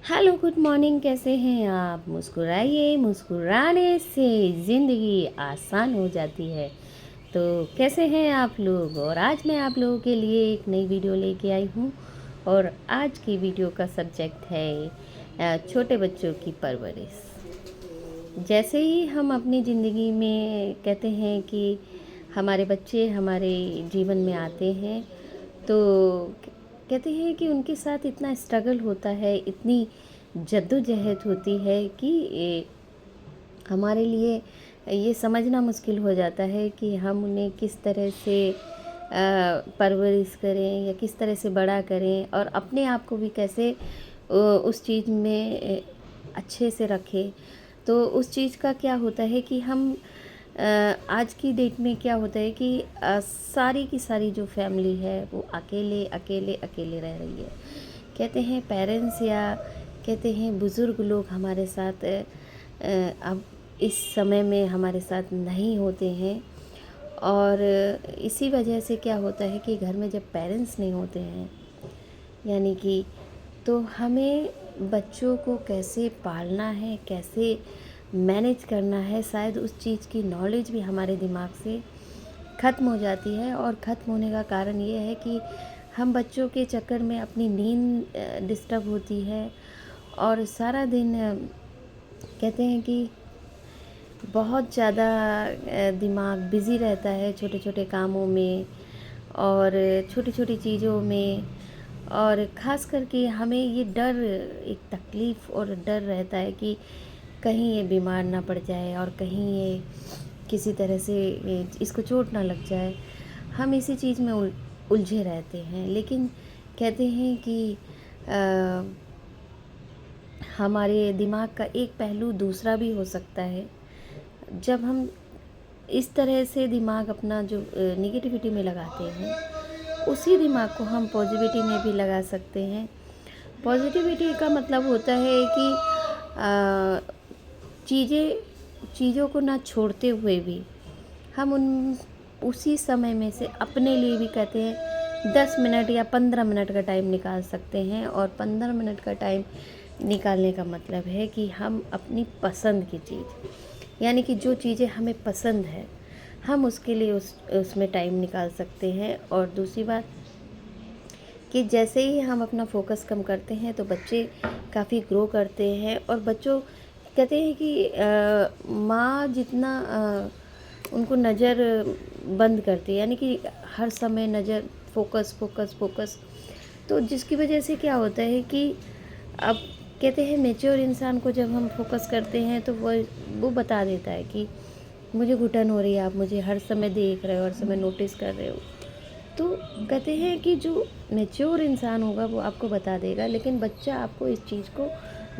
Hello good morning. कैसे हैं आप? मुस्कुराइए, मुस्कुराने से ज़िंदगी आसान हो जाती है। तो कैसे हैं आप लोग? और आज मैं आप लोगों के लिए एक नई वीडियो लेके आई हूँ। और आज की वीडियो का सब्जेक्ट है छोटे बच्चों की परवरिश। जैसे ही हम अपनी ज़िंदगी में कहते हैं कि हमारे बच्चे हमारे जीवन में आते हैं, तो कहते हैं कि उनके साथ इतना स्ट्रगल होता है, इतनी जद्दोजहद होती है कि हमारे लिए ये समझना मुश्किल हो जाता है कि हम उन्हें किस तरह से परवरिश करें या किस तरह से बड़ा करें, और अपने आप को भी कैसे उस चीज़ में अच्छे से रखें। तो उस चीज़ का क्या होता है कि हम आज की डेट में क्या होता है कि सारी की सारी जो फैमिली है वो अकेले अकेले अकेले रह रही है। कहते हैं पेरेंट्स या कहते हैं बुज़ुर्ग लोग हमारे साथ अब इस समय में हमारे साथ नहीं होते हैं। और इसी वजह से क्या होता है कि घर में जब पेरेंट्स नहीं होते हैं, यानी कि, तो हमें बच्चों को कैसे पालना है, कैसे मैनेज करना है, शायद उस चीज़ की नॉलेज भी हमारे दिमाग से ख़त्म हो जाती है। और ख़त्म होने का कारण ये है कि हम बच्चों के चक्कर में अपनी नींद डिस्टर्ब होती है। और सारा दिन कहते हैं कि बहुत ज़्यादा दिमाग बिज़ी रहता है छोटे छोटे कामों में और छोटी छोटी चीज़ों में। और ख़ास करके हमें ये डर, एक तकलीफ़ और डर रहता है कि कहीं ये बीमार ना पड़ जाए और कहीं ये किसी तरह से इसको चोट ना लग जाए। हम इसी चीज़ में उलझे रहते हैं। लेकिन कहते हैं कि हमारे दिमाग का एक पहलू दूसरा भी हो सकता है। जब हम इस तरह से दिमाग अपना जो निगेटिविटी में लगाते हैं, उसी दिमाग को हम पॉजिटिविटी में भी लगा सकते हैं। पॉजिटिविटी का मतलब होता है कि चीज़ों को ना छोड़ते हुए भी हम उसी समय में से अपने लिए भी कहते हैं 10 मिनट या 15 मिनट का टाइम निकाल सकते हैं। और 15 मिनट का टाइम निकालने का मतलब है कि हम अपनी पसंद की चीज़, यानी कि जो चीज़ें हमें पसंद है, हम उसके लिए उसमें टाइम निकाल सकते हैं। और दूसरी बात कि जैसे ही हम अपना फोकस कम करते हैं तो बच्चे काफ़ी ग्रो करते हैं। और बच्चों कहते हैं कि माँ जितना उनको नज़र बंद करती है, यानी कि हर समय नज़र फोकस फोकस फोकस, तो जिसकी वजह से क्या होता है कि अब कहते हैं मैच्योर इंसान को जब हम फोकस करते हैं तो वो बता देता है कि मुझे घुटन हो रही है, आप मुझे हर समय देख रहे हो, हर समय नोटिस कर रहे हो। तो कहते हैं कि जो मैच्योर इंसान होगा वो आपको बता देगा, लेकिन बच्चा आपको इस चीज़ को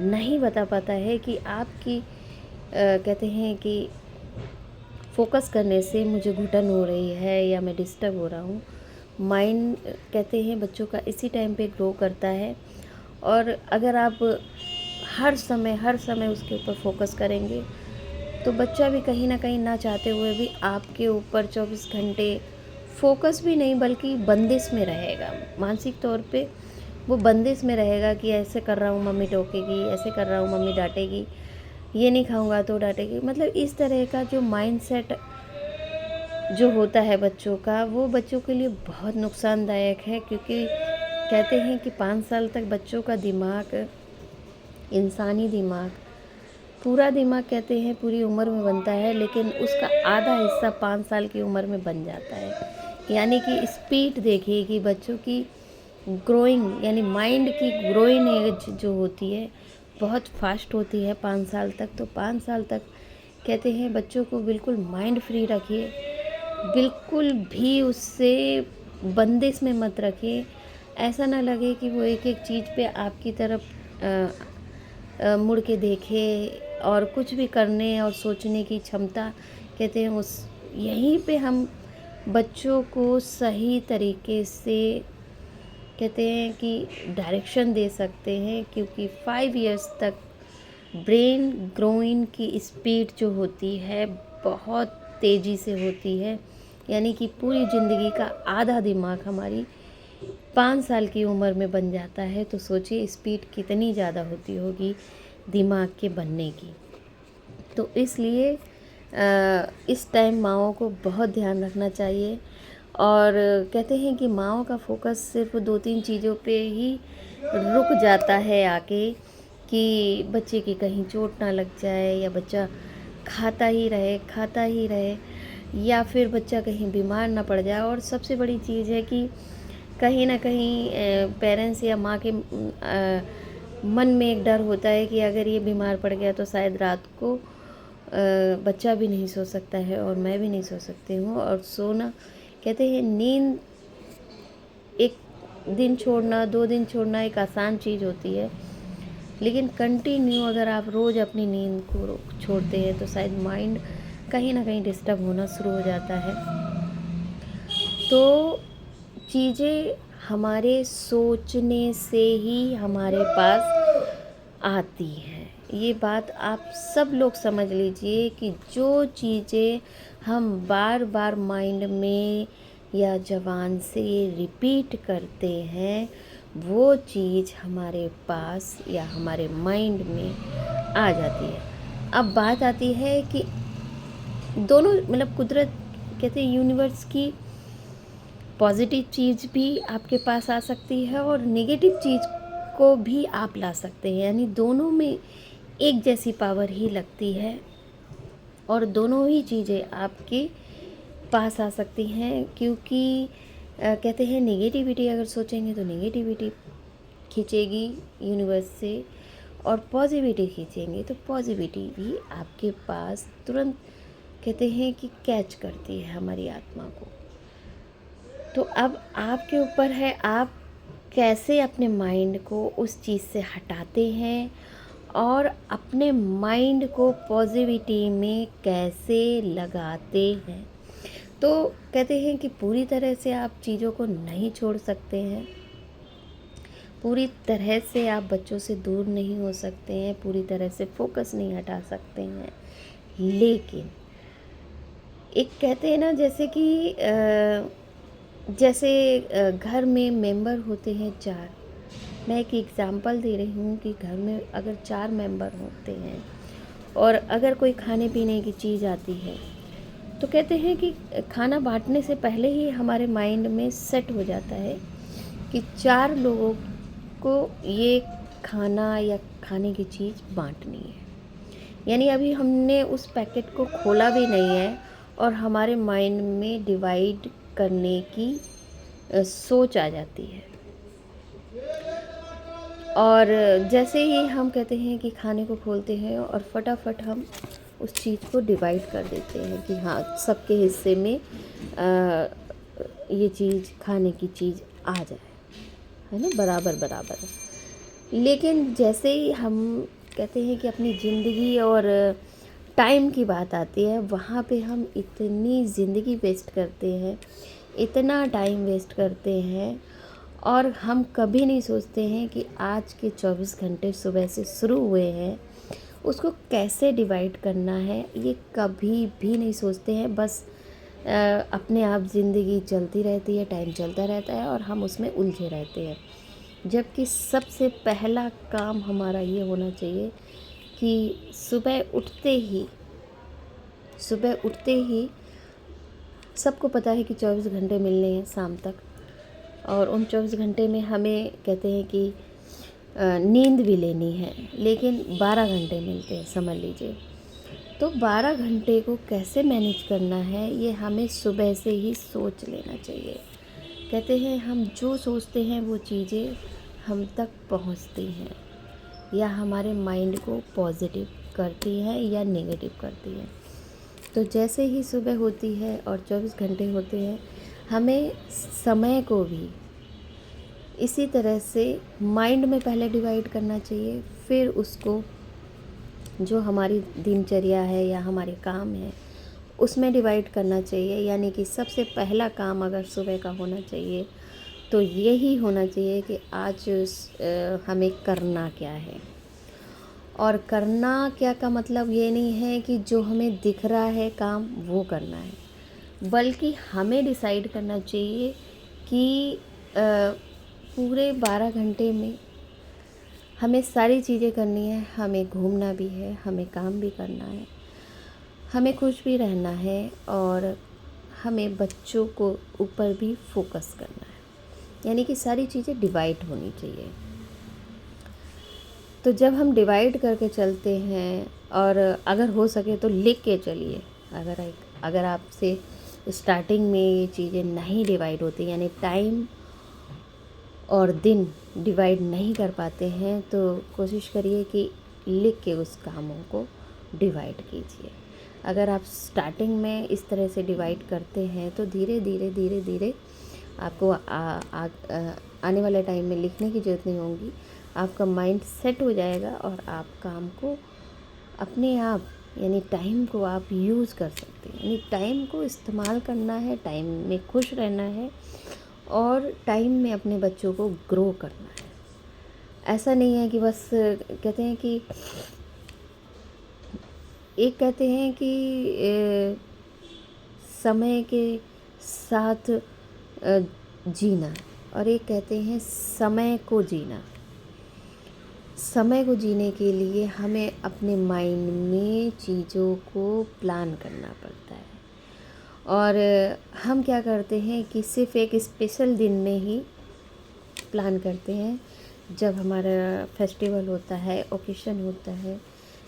नहीं बता पाता है कि आपकी कहते हैं कि फोकस करने से मुझे घुटन हो रही है या मैं डिस्टर्ब हो रहा हूँ। माइंड कहते हैं बच्चों का इसी टाइम पे ग्रो करता है। और अगर आप हर समय उसके ऊपर फोकस करेंगे तो बच्चा भी कहीं ना कहीं ना चाहते हुए भी आपके ऊपर 24 घंटे फोकस भी नहीं बल्कि बंदिश में रहेगा। मानसिक तौर पे वो बंदिश में रहेगा कि ऐसे कर रहा हूँ मम्मी टोकेगी, ऐसे कर रहा हूँ मम्मी डांटेगी, ये नहीं खाऊंगा तो डांटेगी। मतलब इस तरह का जो माइंडसेट जो होता है बच्चों का, वो बच्चों के लिए बहुत नुकसानदायक है। क्योंकि कहते हैं कि 5 साल तक बच्चों का दिमाग, इंसानी दिमाग, पूरा दिमाग कहते हैं पूरी उम्र में बनता है, लेकिन उसका आधा हिस्सा 5 साल की उम्र में बन जाता है। यानी कि स्पीड देखिए कि बच्चों की ग्रोइंग, यानी माइंड की ग्रोइंग एज जो होती है बहुत फास्ट होती है 5 साल तक। तो 5 साल तक कहते हैं बच्चों को बिल्कुल माइंड फ्री रखिए, बिल्कुल भी उससे बंदिश में मत रखिए। ऐसा ना लगे कि वो एक एक चीज़ पे आपकी तरफ मुड़ के देखे, और कुछ भी करने और सोचने की क्षमता कहते हैं उस यहीं पे हम बच्चों को सही तरीके से कहते हैं कि डायरेक्शन दे सकते हैं। क्योंकि 5 इयर्स तक ब्रेन ग्रोइंग की स्पीड जो होती है बहुत तेज़ी से होती है। यानी कि पूरी ज़िंदगी का आधा दिमाग हमारी 5 साल की उम्र में बन जाता है, तो सोचिए स्पीड कितनी ज़्यादा होती होगी दिमाग के बनने की। तो इसलिए इस टाइम माँओं को बहुत ध्यान रखना चाहिए। और कहते हैं कि माँओं का फोकस सिर्फ 2-3 चीज़ों पे ही रुक जाता है आके, कि बच्चे की कहीं चोट ना लग जाए, या बच्चा खाता ही रहे, या फिर बच्चा कहीं बीमार ना पड़ जाए। और सबसे बड़ी चीज़ है कि कहीं न कहीं पेरेंट्स या माँ के मन में एक डर होता है कि अगर ये बीमार पड़ गया तो शायद रात को बच्चा भी नहीं सो सकता है और मैं भी नहीं सो सकती हूँ। और सोना, कहते हैं नींद 1 दिन छोड़ना, 2 दिन छोड़ना एक आसान चीज़ होती है, लेकिन कंटिन्यू अगर आप रोज़ अपनी नींद को छोड़ते हैं तो शायद माइंड कहीं ना कहीं डिस्टर्ब होना शुरू हो जाता है। तो चीज़ें हमारे सोचने से ही हमारे पास आती हैं। ये बात आप सब लोग समझ लीजिए कि जो चीज़ें हम बार बार माइंड में या ज़बान से रिपीट करते हैं, वो चीज़ हमारे पास या हमारे माइंड में आ जाती है। अब बात आती है कि दोनों, मतलब कुदरत, कहते हैं यूनिवर्स की पॉजिटिव चीज़ भी आपके पास आ सकती है और नेगेटिव चीज़ को भी आप ला सकते हैं, यानी दोनों में एक जैसी पावर ही लगती है और दोनों ही चीज़ें आपके पास आ सकती हैं। क्योंकि कहते हैं नेगेटिविटी अगर सोचेंगे तो नेगेटिविटी खींचेगी यूनिवर्स से, और पॉजिटिविटी खींचेंगे तो पॉजिटिविटी भी आपके पास तुरंत, कहते हैं कि कैच करती है हमारी आत्मा को। तो अब आपके ऊपर है, आप कैसे अपने माइंड को उस चीज़ से हटाते हैं और अपने माइंड को पॉजिटिविटी में कैसे लगाते हैं। तो कहते हैं कि पूरी तरह से आप चीज़ों को नहीं छोड़ सकते हैं, पूरी तरह से आप बच्चों से दूर नहीं हो सकते हैं, पूरी तरह से फोकस नहीं हटा सकते हैं, लेकिन एक कहते हैं ना, जैसे कि घर में मेंबर होते हैं 4। मैं एक एग्ज़ाम्पल दे रही हूँ कि घर में अगर 4 मेंबर होते हैं और अगर कोई खाने पीने की चीज़ आती है, तो कहते हैं कि खाना बांटने से पहले ही हमारे माइंड में सेट हो जाता है कि 4 लोगों को ये खाना या खाने की चीज़ बांटनी है। यानी अभी हमने उस पैकेट को खोला भी नहीं है और हमारे माइंड में डिवाइड करने की सोच आ जाती है। और जैसे ही हम कहते हैं कि खाने को खोलते हैं और फटाफट हम उस चीज़ को डिवाइड कर देते हैं कि हाँ, सबके हिस्से में ये चीज़, खाने की चीज़ आ जाए, है ना, बराबर बराबर। लेकिन जैसे ही हम कहते हैं कि अपनी ज़िंदगी और टाइम की बात आती है, वहाँ पे हम इतनी ज़िंदगी वेस्ट करते हैं, इतना टाइम वेस्ट करते हैं, और हम कभी नहीं सोचते हैं कि आज के 24 घंटे सुबह से शुरू हुए हैं, उसको कैसे डिवाइड करना है, ये कभी भी नहीं सोचते हैं। बस अपने आप ज़िंदगी चलती रहती है, टाइम चलता रहता है और हम उसमें उलझे रहते हैं। जबकि सबसे पहला काम हमारा ये होना चाहिए कि सुबह उठते ही सबको पता है कि 24 घंटे मिलने हैं शाम तक, और उन 24 घंटे में हमें कहते हैं कि नींद भी लेनी है, लेकिन 12 घंटे मिलते हैं, समझ लीजिए। तो 12 घंटे को कैसे मैनेज करना है, ये हमें सुबह से ही सोच लेना चाहिए। कहते हैं हम जो सोचते हैं वो चीज़ें हम तक पहुंचती हैं, या हमारे माइंड को पॉजिटिव करती हैं या नेगेटिव करती हैं। तो जैसे ही सुबह होती है और 24 घंटे होते हैं, हमें समय को भी इसी तरह से माइंड में पहले डिवाइड करना चाहिए, फिर उसको जो हमारी दिनचर्या है या हमारे काम है उसमें डिवाइड करना चाहिए। यानी कि सबसे पहला काम अगर सुबह का होना चाहिए तो यही होना चाहिए कि आज हमें करना क्या है। और करना क्या का मतलब ये नहीं है कि जो हमें दिख रहा है काम वो करना है, बल्कि हमें डिसाइड करना चाहिए कि पूरे 12 घंटे में हमें सारी चीज़ें करनी है, हमें घूमना भी है, हमें काम भी करना है, हमें खुश भी रहना है और हमें बच्चों को ऊपर भी फोकस करना है। यानी कि सारी चीज़ें डिवाइड होनी चाहिए। तो जब हम डिवाइड करके चलते हैं और अगर हो सके तो लिख के चलिए। अगर आपसे स्टार्टिंग में ये चीज़ें नहीं डिवाइड होती, यानी टाइम और दिन डिवाइड नहीं कर पाते हैं, तो कोशिश करिए कि लिख के उस कामों को डिवाइड कीजिए। अगर आप स्टार्टिंग में इस तरह से डिवाइड करते हैं तो धीरे धीरे आपको आने वाले टाइम में लिखने की ज़रूरत नहीं होगी। आपका माइंड सेट हो जाएगा और आप काम को अपने आप, यानी टाइम को आप यूज़ कर सकते हैं। यानी टाइम को इस्तेमाल करना है, टाइम में खुश रहना है और टाइम में अपने बच्चों को ग्रो करना है। ऐसा नहीं है कि बस कहते हैं कि समय के साथ जीना और एक कहते हैं समय को जीना। समय को जीने के लिए हमें अपने माइंड में चीज़ों को प्लान करना पड़ता है और हम क्या करते हैं कि सिर्फ एक स्पेशल दिन में ही प्लान करते हैं। जब हमारा फेस्टिवल होता है, ओकेशन होता है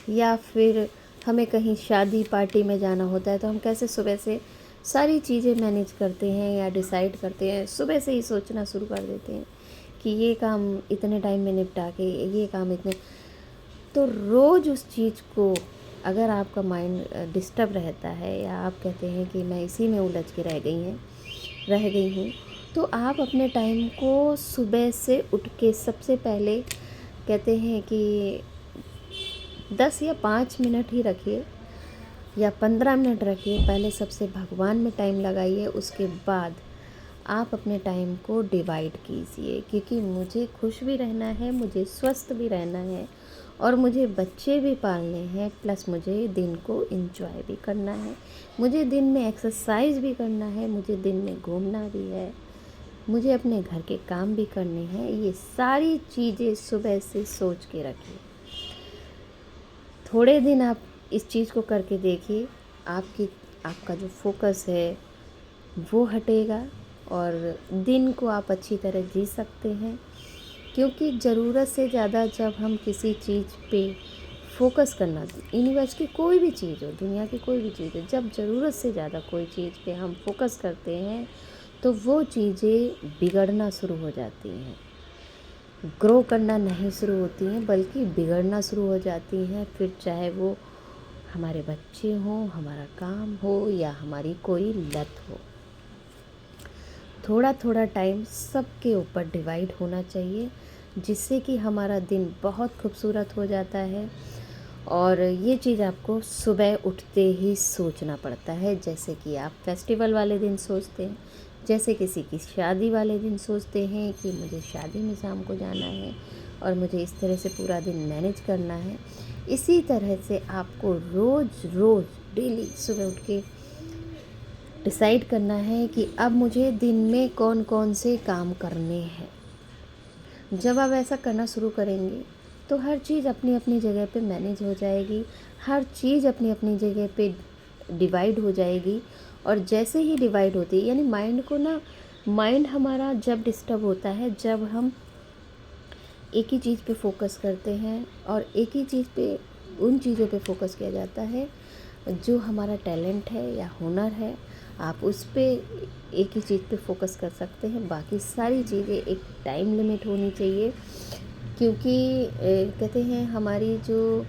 या फिर हमें कहीं शादी पार्टी में जाना होता है, तो हम कैसे सुबह से सारी चीज़ें मैनेज करते हैं या डिसाइड करते हैं। सुबह से ही सोचना शुरू कर देते हैं कि ये काम इतने टाइम में निपटा के, ये काम इतने। तो रोज़ उस चीज़ को, अगर आपका माइंड डिस्टर्ब रहता है या आप कहते हैं कि मैं इसी में उलझ के रह गई हूँ, तो आप अपने टाइम को सुबह से उठ के सबसे पहले कहते हैं कि 10 या 5 मिनट ही रखिए या 15 मिनट रखिए। पहले सबसे भगवान में टाइम लगाइए, उसके बाद आप अपने टाइम को डिवाइड कीजिए, क्योंकि मुझे खुश भी रहना है, मुझे स्वस्थ भी रहना है और मुझे बच्चे भी पालने हैं, प्लस मुझे दिन को एंजॉय भी करना है, मुझे दिन में एक्सरसाइज भी करना है, मुझे दिन में घूमना भी है, मुझे अपने घर के काम भी करने हैं। ये सारी चीज़ें सुबह से सोच के रखिए। थोड़े दिन आप इस चीज़ को करके देखिए, आपका जो फोकस है वो हटेगा और दिन को आप अच्छी तरह जी सकते हैं। क्योंकि ज़रूरत से ज़्यादा जब हम किसी चीज़ पे फोकस करना, यूनिवर्स की कोई भी चीज़ हो, दुनिया की कोई भी चीज़ हो, जब ज़रूरत से ज़्यादा कोई चीज़ पे हम फोकस करते हैं तो वो चीज़ें बिगड़ना शुरू हो जाती हैं, ग्रो करना नहीं शुरू होती हैं, बल्कि बिगड़ना शुरू हो जाती हैं। फिर चाहे वो हमारे बच्चे हों, हमारा काम हो या हमारी कोई लत हो। थोड़ा थोड़ा टाइम सबके ऊपर डिवाइड होना चाहिए, जिससे कि हमारा दिन बहुत खूबसूरत हो जाता है। और ये चीज़ आपको सुबह उठते ही सोचना पड़ता है, जैसे कि आप फेस्टिवल वाले दिन सोचते हैं, जैसे किसी की शादी वाले दिन सोचते हैं कि मुझे शादी में शाम को जाना है और मुझे इस तरह से पूरा दिन मैनेज करना है। इसी तरह से आपको रोज़ रोज़ डेली सुबह उठ के डिसाइड करना है कि अब मुझे दिन में कौन कौन से काम करने हैं। जब आप ऐसा करना शुरू करेंगे तो हर चीज़ अपनी अपनी जगह पे मैनेज हो जाएगी, हर चीज़ अपनी अपनी जगह पे डिवाइड हो जाएगी। और जैसे ही डिवाइड होती है, यानी माइंड हमारा जब डिस्टर्ब होता है, जब हम एक ही चीज़ पे फोकस करते हैं और एक ही चीज़ पे, उन चीज़ों पे फोकस किया जाता है जो हमारा टैलेंट है या हुनर है, आप उस पे एक ही चीज़ पे फोकस कर सकते हैं। बाकी सारी चीज़ें एक टाइम लिमिट होनी चाहिए, क्योंकि कहते हैं हमारी जो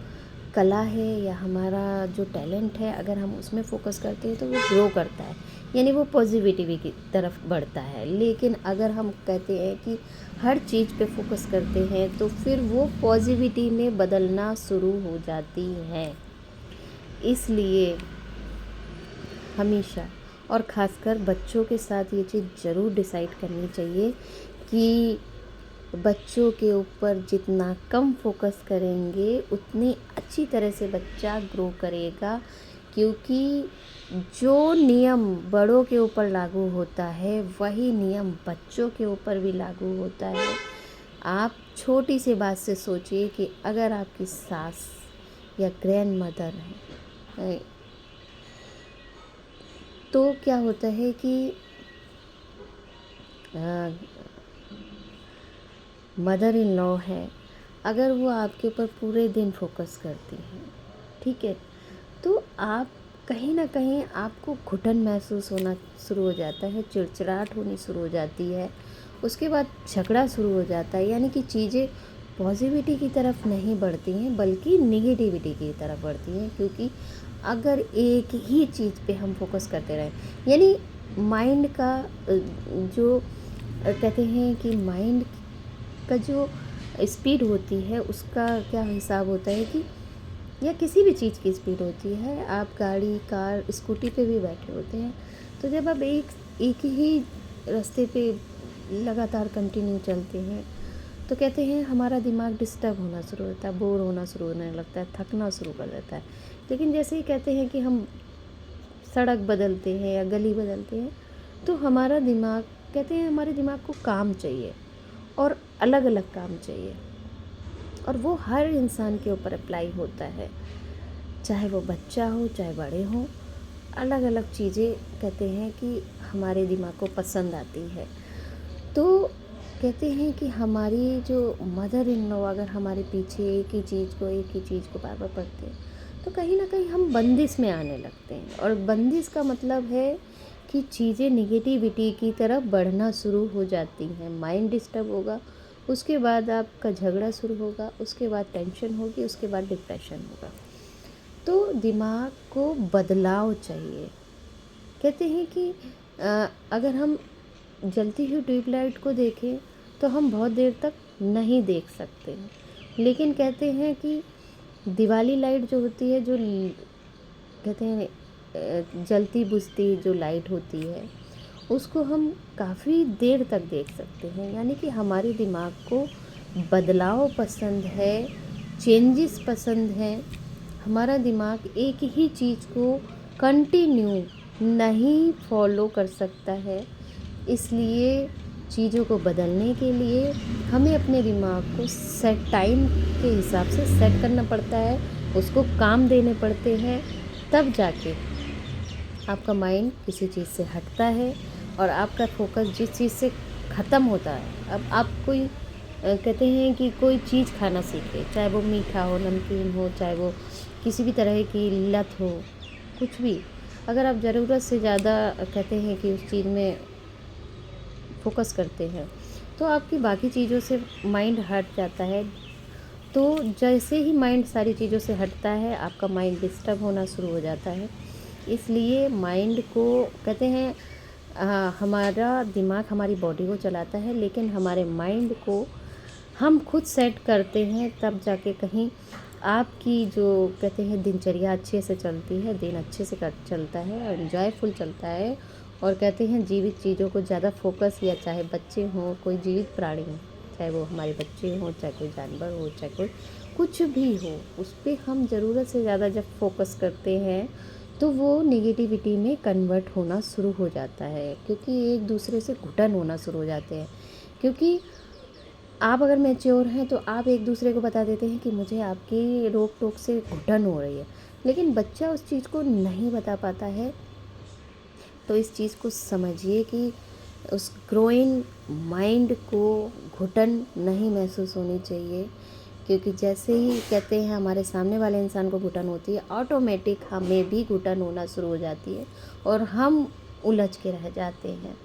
कला है या हमारा जो टैलेंट है, अगर हम उसमें फ़ोकस करते हैं तो वो ग्रो करता है, यानी वो पॉजिटिविटी की तरफ बढ़ता है। लेकिन अगर हम कहते हैं कि हर चीज़ पे फोकस करते हैं तो फिर वो पॉजिटिविटी में बदलना शुरू हो जाती है। इसलिए हमेशा और ख़ासकर बच्चों के साथ ये चीज़ ज़रूर डिसाइड करनी चाहिए कि बच्चों के ऊपर जितना कम फोकस करेंगे उतनी अच्छी तरह से बच्चा ग्रो करेगा। क्योंकि जो नियम बड़ों के ऊपर लागू होता है वही नियम बच्चों के ऊपर भी लागू होता है। आप छोटी सी बात से सोचिए कि अगर आपकी सास या ग्रैंड मदर है, तो क्या होता है कि मदर इन लॉ है, अगर वो आपके ऊपर पूरे दिन फोकस करती हैं, ठीक है, तो आप कहीं ना कहीं आपको घुटन महसूस होना शुरू हो जाता है, चिड़चिड़ाहट होनी शुरू हो जाती है, उसके बाद झगड़ा शुरू हो जाता है। यानी कि चीज़ें पॉजिटिविटी की तरफ नहीं बढ़ती हैं बल्कि निगेटिविटी की तरफ बढ़ती हैं, क्योंकि अगर एक ही चीज़ पे हम फोकस करते रहें, यानी माइंड का जो कहते हैं कि माइंड का जो स्पीड होती है उसका क्या हिसाब होता है कि या किसी भी चीज़ की स्पीड होती है, आप गाड़ी कार स्कूटी पे भी बैठे होते हैं, तो जब आप एक ही रास्ते पे लगातार कंटिन्यू चलते हैं तो कहते हैं हमारा दिमाग डिस्टर्ब होना शुरू होता है, बोर होना शुरू होने लगता है, थकना शुरू कर देता है। लेकिन जैसे ही कहते हैं कि हम सड़क बदलते हैं या गली बदलते हैं तो हमारा दिमाग कहते हैं हमारे दिमाग को काम चाहिए और अलग अलग काम चाहिए, और वो हर इंसान के ऊपर अप्लाई होता है, चाहे वो बच्चा हो चाहे बड़े हों, अलग अलग चीज़ें कहते हैं कि हमारे दिमाग को पसंद आती है। तो कहते हैं कि हमारी जो मदर इन लॉ अगर हमारे पीछे एक ही चीज़ को बार बार पढ़ते हैं तो कहीं ना कहीं हम बंदिश में आने लगते हैं, और बंदिश का मतलब है कि चीज़ें निगेटिविटी की तरफ बढ़ना शुरू हो जाती हैं, माइंड डिस्टर्ब होगा, उसके बाद आपका झगड़ा शुरू होगा, उसके बाद टेंशन होगी, उसके बाद डिप्रेशन होगा। तो दिमाग को बदलाव चाहिए। कहते हैं कि अगर हम जलती हुई ट्यूबलाइट को देखें तो हम बहुत देर तक नहीं देख सकते, लेकिन कहते हैं कि दिवाली लाइट जो होती है, जो कहते हैं जलती बुझती जो लाइट होती है, उसको हम काफ़ी देर तक देख सकते हैं। यानी कि हमारे दिमाग को बदलाव पसंद है, चेंजेस पसंद है। हमारा दिमाग एक ही चीज़ को कंटिन्यू नहीं फॉलो कर सकता है, इसलिए चीज़ों को बदलने के लिए हमें अपने दिमाग को सेट टाइम के हिसाब से सेट करना पड़ता है, उसको काम देने पड़ते हैं, तब जाके आपका माइंड किसी चीज़ से हटता है और आपका फोकस जिस चीज़ से ख़त्म होता है। अब आप कोई कहते हैं कि कोई चीज़ खाना सीखे, चाहे वो मीठा हो, नमकीन हो, चाहे वो किसी भी तरह की लत हो, कुछ भी, अगर आप ज़रूरत से ज़्यादा कहते हैं कि उस चीज़ में फोकस करते हैं तो आपकी बाकी चीज़ों से माइंड हट जाता है। तो जैसे ही माइंड सारी चीज़ों से हटता है आपका माइंड डिस्टर्ब होना शुरू हो जाता है। इसलिए माइंड को कहते हैं हमारा दिमाग हमारी बॉडी को चलाता है, लेकिन हमारे माइंड को हम खुद सेट करते हैं, तब जाके कहीं आपकी जो कहते हैं दिनचर्या अच्छे से चलती है, दिन अच्छे से चलता है और एंजॉयफुल चलता है। और कहते हैं जीवित चीज़ों को ज़्यादा फोकस, या चाहे बच्चे हों, कोई जीवित प्राणी हो, चाहे वो हमारे बच्चे हों, चाहे कोई जानवर हो, चाहे कोई कुछ भी हो, उस पर हम ज़रूरत से ज़्यादा जब फोकस करते हैं तो वो नेगेटिविटी में कन्वर्ट होना शुरू हो जाता है, क्योंकि एक दूसरे से घुटन होना शुरू हो जाते हैं। क्योंकि आप अगर मैच्योर हैं तो आप एक दूसरे को बता देते हैं कि मुझे आपकी रोक टोक से घुटन हो रही है, लेकिन बच्चा उस चीज़ को नहीं बता पाता है। तो इस चीज़ को समझिए कि उस ग्रोइंग माइंड को घुटन नहीं महसूस होनी चाहिए, क्योंकि जैसे ही कहते हैं हमारे सामने वाले इंसान को घुटन होती है, ऑटोमेटिक हमें भी घुटन होना शुरू हो जाती है और हम उलझ के रह जाते हैं।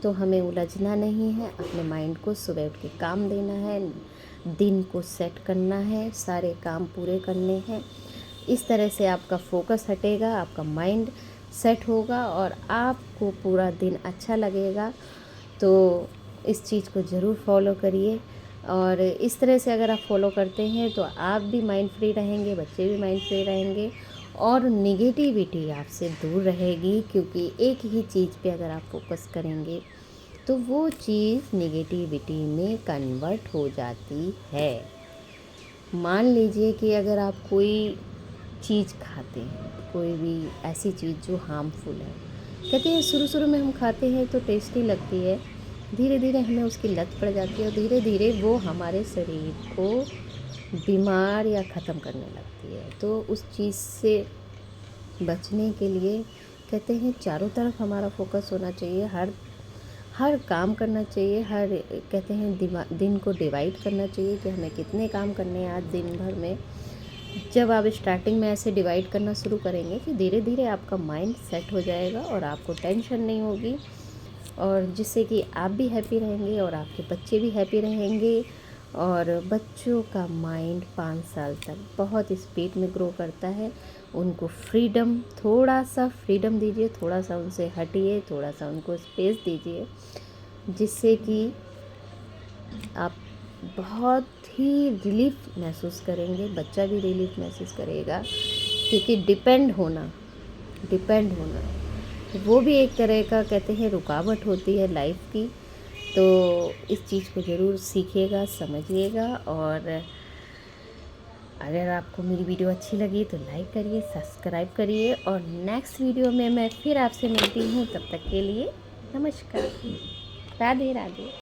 तो हमें उलझना नहीं है, अपने माइंड को सुबह उठ के काम देना है, दिन को सेट करना है, सारे काम पूरे करने हैं। इस तरह से आपका फोकस हटेगा, आपका माइंड सेट होगा और आपको पूरा दिन अच्छा लगेगा। तो इस चीज़ को ज़रूर फॉलो करिए, और इस तरह से अगर आप फॉलो करते हैं तो आप भी माइंड फ्री रहेंगे, बच्चे भी माइंड फ्री रहेंगे और निगेटिविटी आपसे दूर रहेगी, क्योंकि एक ही चीज़ पे अगर आप फोकस करेंगे तो वो चीज़ निगेटिविटी में कन्वर्ट हो जाती है। मान लीजिए कि अगर आप कोई चीज़ खाते हैं कोई भी ऐसी चीज़ जो हार्मफुल है। कहते हैं शुरू शुरू में हम खाते हैं तो टेस्टी लगती है, धीरे धीरे हमें उसकी लत पड़ जाती है और धीरे धीरे वो हमारे शरीर को बीमार या ख़त्म करने लगती है। तो उस चीज़ से बचने के लिए कहते हैं चारों तरफ हमारा फोकस होना चाहिए, हर हर काम करना चाहिए, हर कहते हैं दिन को डिवाइड करना चाहिए कि हमें कितने काम करने हैं आज दिन भर में। जब आप स्टार्टिंग में ऐसे डिवाइड करना शुरू करेंगे कि धीरे धीरे आपका माइंड सेट हो जाएगा और आपको टेंशन नहीं होगी, और जिससे कि आप भी हैप्पी रहेंगे और आपके बच्चे भी हैप्पी रहेंगे। और बच्चों का माइंड 5 साल तक बहुत स्पीड में ग्रो करता है। उनको फ्रीडम, थोड़ा सा फ्रीडम दीजिए, थोड़ा सा उनसे हटिए, थोड़ा सा उनको स्पेस दीजिए, जिससे कि आप बहुत ही रिलीफ महसूस करेंगे, बच्चा भी रिलीफ महसूस करेगा। क्योंकि डिपेंड होना वो भी एक तरह का कहते हैं रुकावट होती है लाइफ की। तो इस चीज़ को ज़रूर सीखिएगा, समझिएगा। और अगर आपको मेरी वीडियो अच्छी लगी तो लाइक करिए, सब्सक्राइब करिए, और नेक्स्ट वीडियो में मैं फिर आपसे मिलती हूँ। तब तक के लिए नमस्कार, राधे राधे।